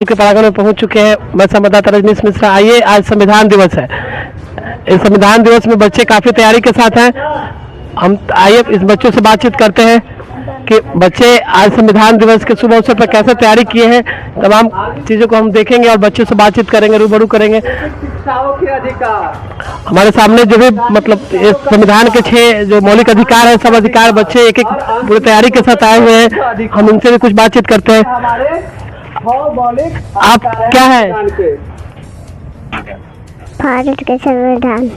के प्रांगण में पहुंच चुके हैं। मैं संवाददाता रजनीश मिश्रा। आइए, आज संविधान दिवस है। इस संविधान दिवस में बच्चे काफी तैयारी के साथ हैं। हम आइए इस बच्चों से बातचीत करते हैं कि बच्चे आज संविधान दिवस के शुभ अवसर पर कैसे तैयारी किए हैं। तमाम चीज़ों को हम देखेंगे और बच्चों से बातचीत करेंगे, रूबरू करेंगे। हमारे सामने जो भी मतलब इस संविधान के 6 जो मौलिक अधिकार है, सब अधिकार बच्चे एक एक पूरी तैयारी के साथ आए हुए हैं। हम उनसे भी कुछ बातचीत करते हैं। आप क्या है? भारत के संविधान।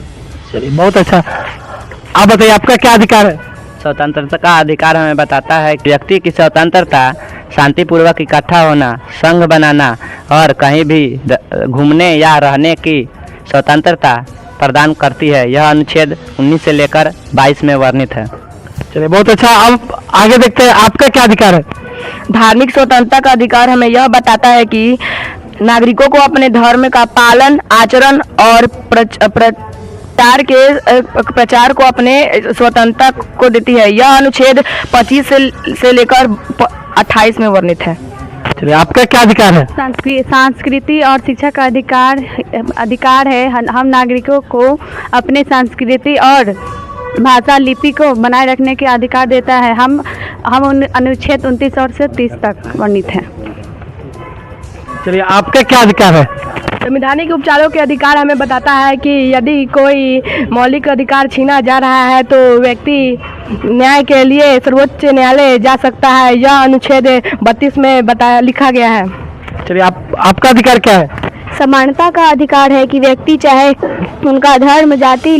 चलिए, बहुत अच्छा। आप बताइए, आपका क्या अधिकार है? स्वतंत्रता का अधिकार हमें बताता है कि व्यक्ति की स्वतंत्रता, शांतिपूर्वक इकट्ठा होना, संघ बनाना और कहीं भी घूमने या रहने की स्वतंत्रता प्रदान करती है। यह अनुच्छेद 19 से लेकर 22 में वर्णित है। चलिए, बहुत अच्छा। अब आगे देखते हैं, आपका क्या अधिकार है? धार्मिक स्वतंत्रता का अधिकार हमें यह बताता है कि नागरिकों को अपने धर्म का पालन, आचरण और प्रचार को अपने स्वतंत्रता को देती है। यह अनुच्छेद 25 से लेकर 28 में वर्णित है। चलिए, आपका क्या अधिकार है? संस्कृति और शिक्षा का अधिकार है। हम नागरिकों को अपने संस्कृति और भाषा लिपि को बनाए रखने के अधिकार देता है। हम अनुच्छेद 29 और से 30 तक वर्णित है। चलिए, आपका क्या अधिकार है? संवैधानिक उपचारों के अधिकार हमें बताता है कि यदि कोई मौलिक अधिकार छीना जा रहा है तो व्यक्ति न्याय के लिए सर्वोच्च न्यायालय जा सकता है। यह अनुच्छेद 32 में लिखा गया है। चलिए, आपका अधिकार क्या है? समानता का अधिकार है कि व्यक्ति चाहे उनका धर्म, जाति,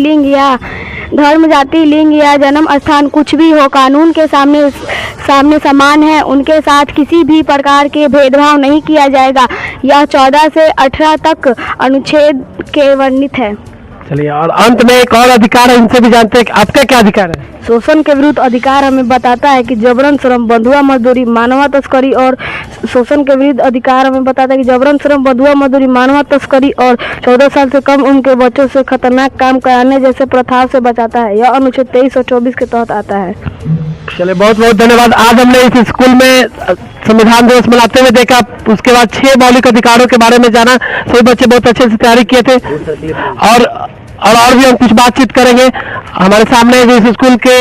लिंग या जन्म स्थान कुछ भी हो, कानून के सामने समान है। उनके साथ किसी भी प्रकार के भेदभाव नहीं किया जाएगा। यह 14 से 18 तक अनुच्छेद के वर्णित है। चलिए, और अंत में एक और अधिकार है, इनसे भी जानते हैं कि आपका क्या अधिकार है? शोषण के विरुद्ध अधिकार हमें बताता है कि जबरन श्रम, बंधुआ मजदूरी, मानव तस्करी और शोषण के विरुद्ध अधिकार हमें बताता है कि जबरन श्रम, बंधुआ मजदूरी, मानव तस्करी और 14 साल से कम उम्र के बच्चों से खतरनाक काम कराने जैसे प्रथाओं से बचाता है। यह अनुच्छेद 23 और 24 के तहत आता है। चलिए, बहुत बहुत धन्यवाद। आज हमने इस स्कूल में संविधान दिवस मनाते हुए देखा, उसके बाद 6 मौलिक अधिकारों के बारे में जाना। सभी बच्चे बहुत अच्छे से तैयारी किए थे और भी हम कुछ बातचीत करेंगे। हमारे सामने इस स्कूल के